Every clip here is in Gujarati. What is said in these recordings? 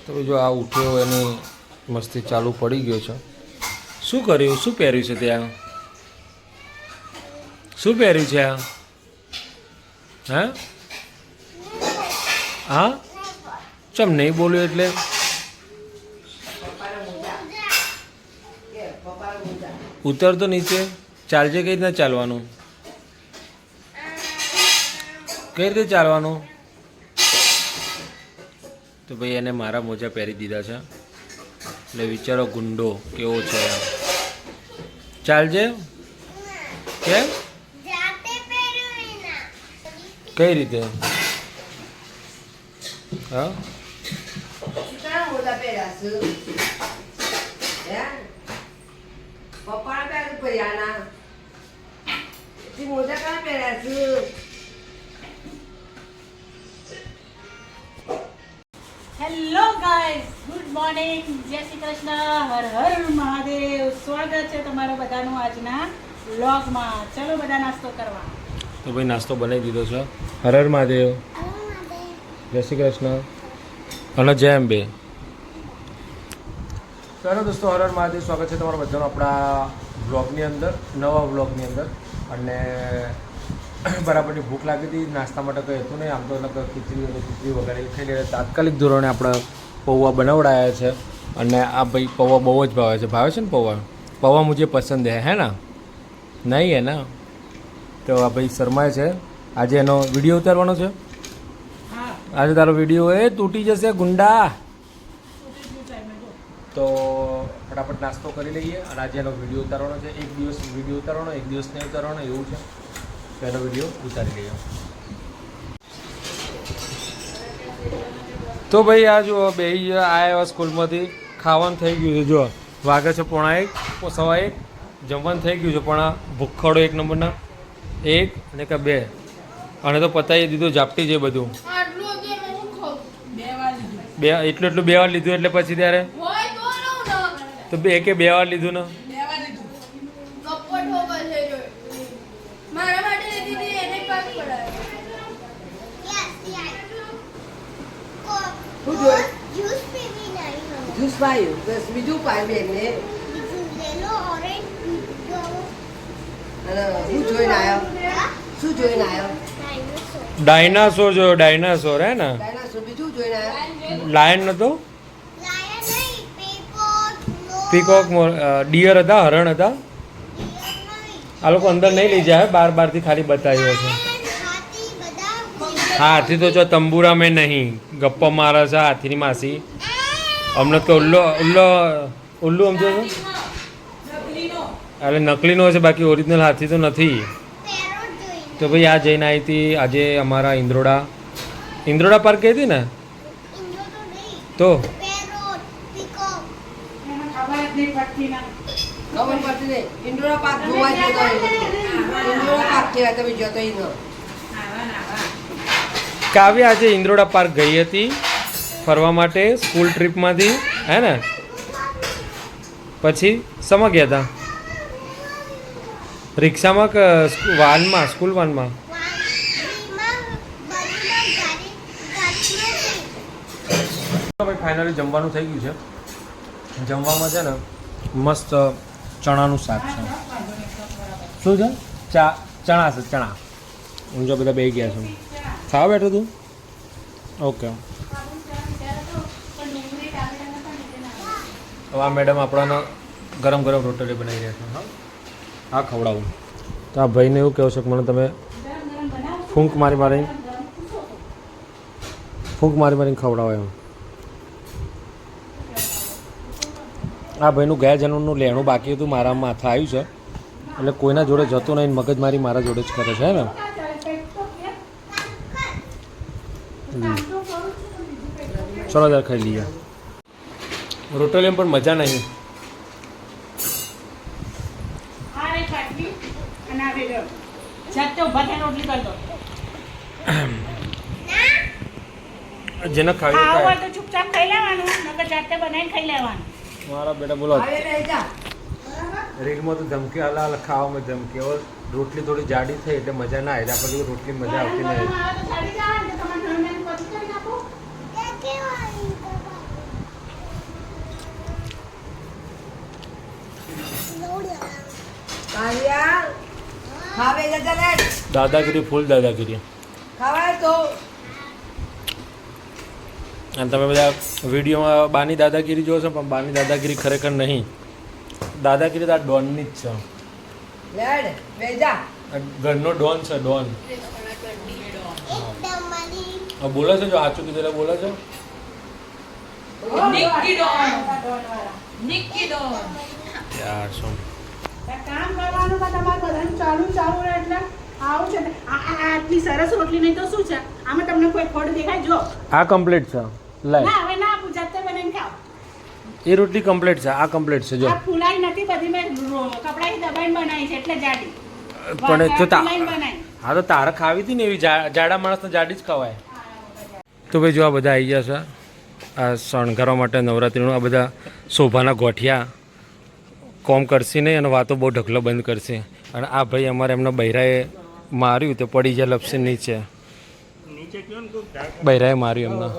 તો જો આ ઉઠ્યો એની મસ્તી ચાલુ પડી ગયો છે. શું કર્યું, શું પહેર્યું છે ત્યાં, શું પહેર્યું છે આ? હા હા, ચમ નહીં બોલ્યો એટલે ઉતર તો નીચે. ચાલજે, કઈ રીતના ચાલવાનું, કઈ રીતે ચાલવાનું? તો ભાઈ એને મારા મોજા પહેરી દીધા છે એટલે વિચારો ગુંડો કેવો છે. ચાલજે. કેમ? કઈ રીતે? હા, હેલો ગાઈઝ, ગુડ મોર્નિંગ, જય શ્રી કૃષ્ણ, હર હર મહાદેવ. સ્વાગત છે તમારા બધાનું આજના વ્લોગમાં. ચલો બધા નાસ્તો કરવા. તો ભાઈ નાસ્તો બનાવી દીધો છે. હર હર મહાદેવ, જય શ્રી કૃષ્ણ અને જય અંબે. ચાલો દોસ્તો, હર હર મહાદેવ. સ્વાગત છે તમારા બધાનું આપણા વ્લોગની અંદર, નવા વ્લોગની અંદર. અને બરાબરની ભૂખ લાગી હતી, નાસ્તા માટે કંઈ હતું નહીં. આમ તો ખીચડી વગેરે ખાઈ લે. તાત્કાલિક ધોરણે આપણે પૌવા બનાવડાયા છે. અને આ ભાઈ પૌવા બહુ જ ભાવે છે. ભાવે છે ને પૌવા? પૌવા મુझे પસંદ હે ના? નહીં હે ના? તો આ ભાઈ શર્માય છે. આજે એનો વિડીયો ઉતારવાનો છે. આજે તારો વિડીયો એ તૂટી જશે ગુંડા. તો ફટાફટ નાસ્તો કરી લઈએ અને આજે એનો વિડીયો ઉતારવાનો છે. એક દિવસ વિડીયો ઉતારવાનો, એક દિવસ નહીં ઉતારવાનો, એવું છે. તો એનો વિડીયો ઉતારી લઈએ. તો ભાઈ આ જો બે આવ્યા સ્કૂલમાંથી, ખાવાનું થઈ ગયું છે. જો વાગે છે 1:45, 1:15. જમવાનું થઈ ગયું છે, પણ આ ભૂખડો એક નંબરના, એક અને કે બે, અને તો પતાવી દીધું. ઝાપટી છે બધું. બે એટલું 2 વાર લીધું એટલે પછી ત્યારે તો બે કે 2 વાર લીધું ને. જ્યુસ પાયું, બસ બીજું પાયું બેનને. શું જોઈને આવ્યો? શું જોઈને આવ્યો? ડાયનાસોર જોયો, ડાયનાસોર હે ને? ડાયનાસોર. બીજું જોઈને આવ્યો? લાયન નતો, પીકોક, ડિયર હતા, હરણ હતા. આ લોકો અંદર નહીં લઈ જાય, બહારથી ખાલી બતાવ્યો છે. હાથી તો જો તંબુરા મેં નહીં, ગપ્પા મારે છે હાથીની માસી. અમને તો ઉલ્લુ સમજો છો? એટલે નકલીનો છે, બાકી ઓરિજિનલ હાથી તો નથી. તો ભાઈ આ જઈને આવી હતી આજે અમારા ઇન્દ્રોડા પાર્ક ગઈ હતી ને? તો ખબર પડતી નહીં. ઇન્ડોરા પાર્ક જોવા જતો. ઇન્ડોરા પાર્ક કહેવાય, તમે જતો ન. કાવ્ય આજે ઇન્દ્રોડા પાર્ક ગઈ હતી ફરવા માટે સ્કૂલ ટ્રીપમાંથી, હે ને? પછી શેમાં ગયા હતા? રિક્ષામાં કે વાનમાં? સ્કૂલ વાનમાં? ભાઈ ફાઇનલી જમવાનું થઈ ગયું છે. જમવામાં છે ને મસ્ત ચણાનું શાક છે. શું છે? ચણા છે, ચણા. હું જો બધા બેસી ગયા છું. ખાવા બેઠો તું? ઓકે. હવે આ મેડમ આપણાને ગરમ ગરમ રોટલી બનાવી રહ્યા છે. હા, ખવડાવું. તો આ ભાઈને એવું કહેવું છે કે મને તમે ફૂંક મારી મારીને ખવડાવો એમ. આ ભાઈનું ગયા જન્મનું લેણું બાકી હતું, મારા માથે આવ્યું છે. એટલે કોઈના જોડે જતો નહીં, મગજમારી મારા જોડે જ કરે છે ને. ચલો યાર ખાઈ લઈએ. રોટલીમાં પણ મજા નહીં. જેને ખાવી તો ચૂપચાપ ખાઈ લેવાનું, નકર જાતે બનાવીને ખાઈ લેવાનું. મારા બેટા બોલો, રીલમાં તો ધમકી હાલ ખાવામાં ધમકી. હવે રોટલી થોડી જાડી થઈ એટલે મજા ના આવે. આપણે રોટલી મજા આવતી નહીં. કાવ્યા, ખાવે જતા લે. દાદાગીરી ફૂલ દાદાગીરી. ખાવાય તો અને તમે બધા વિડીયોમાં બાની દાદાગીરી જોવો છો, પણ બાની દાદાગીરી ખરેખર નહીં. દાદાગીરી તો આ ડોનની જ છે. લેડ બેજા. આ ઘરનો ડોન છે, ડોન. હવે બોલો છો, જો સાચું કીધું એટલે બોલો છો. Nikki Don. Nikki Don. યાર શું કામ કરવાનું પણ તમારે બધાનું ચાલુ રહે એટલે આવું છે ને. આટલી સરસ રોટલી નહીં તો શું છે આમાં તમને કોઈ ખોડ દેખાય જો આ કમ્પ્લીટ છે. લાય ના હવે ના આપું જાતે બનાવીને ખાઓ. એ રોટલી કમ્પ્લીટ છે, આ કમ્પ્લીટ છે. જો આ ફૂલાઈ નથી બધી મેં કપડાથી દબાઈને બનાવી છે એટલે જાડી. પણ તો ફૂલાઈને બનાવી. હા તો તારે ખાવી હતી ને એવી જાડા માણસને જાડી જ ખવાય. તો ભાઈ જો આ બધા આવી ગયા છે આ શણગારવા માટે નવરાત્રિનું. આ બધા શોભાના ગોઠિયા કોમ કરશે નહીં અને વાતો બહુ ઢગલો બંધ કરશે. અને આ ભાઈ અમારે એમના બૈરાએ માર્યું તો પડી જાય લપસે નીચે. બૈરાએ માર્યું એમના.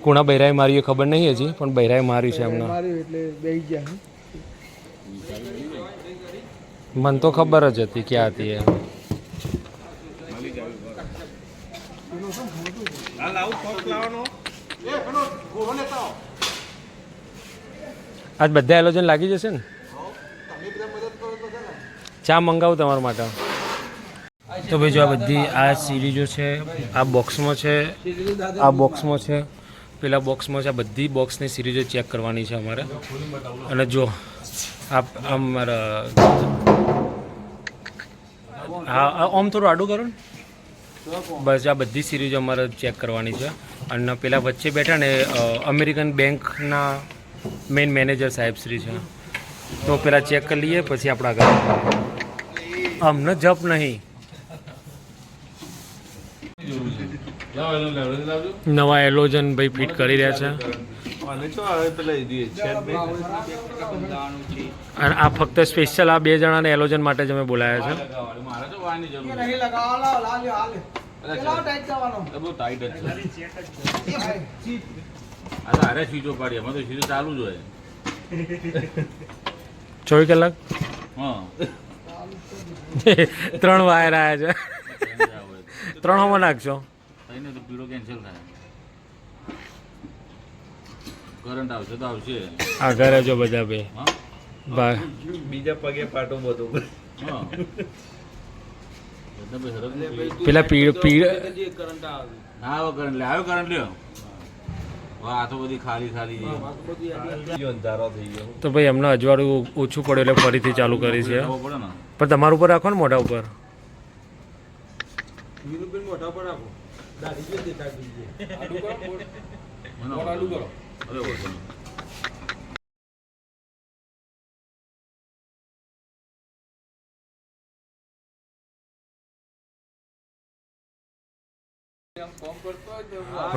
કુણા બૈરાએ માર્યું એ ખબર નહીં હજી, પણ બૈરાએ માર્યું છે એમના. મને તો ખબર જ હતી ક્યાં હતી એ. આજ બધા એલોજન લાગી જશે ને. ચા મંગાવું તમારા માટે. તો ભાઈ જો આ બધી આ સિરીઝો છે, આ બોક્સમાં છે, આ બોક્સમાં છે, પેલા બોક્સમાં છે. આ બધી બોક્સની સિરીઝો ચેક કરવાની છે અમારે. અને જો આ અમારા હા ઓમ થોડું આડું કરો ને. બસ આ બધી સિરીઝો અમારે ચેક કરવાની છે. અને પેલા વચ્ચે બેઠા ને અમેરિકન બેંકના મેઇન મેનેજર સાહેબ શ્રી છે. તો પેલા ચેક કરી લઈએ પછી આપણા ઘરે. અમને જપ નહીં. નવા એલોજન ભાઈ ફિટ કરી રહ્યા છે. અને આ ફક્ત સ્પેશિયલ આ 2 જણાને એલોજન માટે જ અમે બોલાયા છે. ચોવીસ કલાક 3 વાયર આવ્યા છે. 3 હોમાં નાખશો. આ ઘરે જો બધા ભાઈ બીજા પગે પાટો બધું પેલા પીળ હા કરંટ લે આવ્યો કરંટ લ્યો. વાહ તો બધી ખાલી ખાલી અંધારો થઈ ગયો. તો ભાઈ એમને અજવાળું ઓછું પડ્યું એટલે ફરીથી ચાલુ કરી છે. પડે ને પણ તમારા ઉપર રાખો ને, મોઢા ઉપર. મોટા પર રાખો.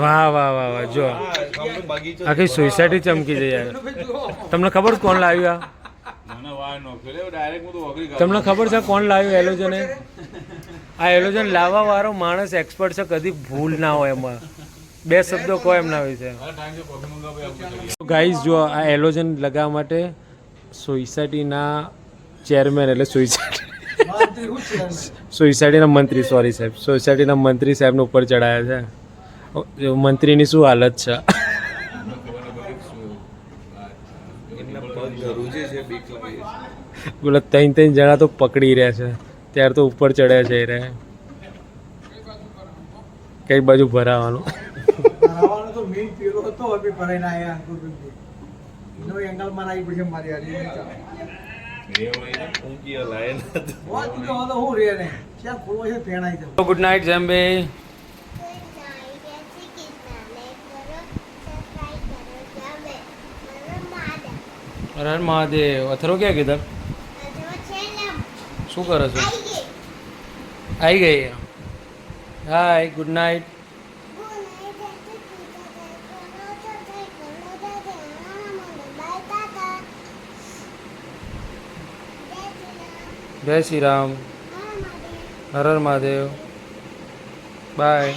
વાહ વાહ વાહ વાહ જો આખી સોસાયટી ચમકી જાય યાર. તમને ખબર કોણ લાવ્યું આ? તમને ખબર છે કોણ લાવ્યું એલોજન? આ એલોજન લાવવા વાળો માણસ એક્સપર્ટ છે, કદી ભૂલ ના હોય એમાં. 2 શબ્દો કહો એમના વિશે. ગાઈઝ જો આ એલોજન લગાવવા માટે સોસાયટીના ચેરમેન એટલે સોસાયટીના મંત્રી, સોરી સાહેબ, સોસાયટીના મંત્રી સાહેબને ઉપર ચડાયા છે. મંત્રીની શું હાલત છે. બોલો 3 જણા તો પકડી રહ્યા છે, ત્યાર તો ઉપર ચડ્યા છે. રે કઈ બાજુ ભરાવાનું? તો મેઇન પેલો હતો હવે ભરાઈને આયા એનો એંગલ માં આવી પડશે મારી હારી હું રે ને ક્યાં ખોલવો છે ફેણાઈ જાય. ગુડ નાઇટ જેમ્બે. હર હર મહાદેવ. અથરો ક્યાં કીધા? શું કરો છો? આવી ગઈ. Hi good night. જય શ્રી રામ. હર હર મહાદેવ. બાય.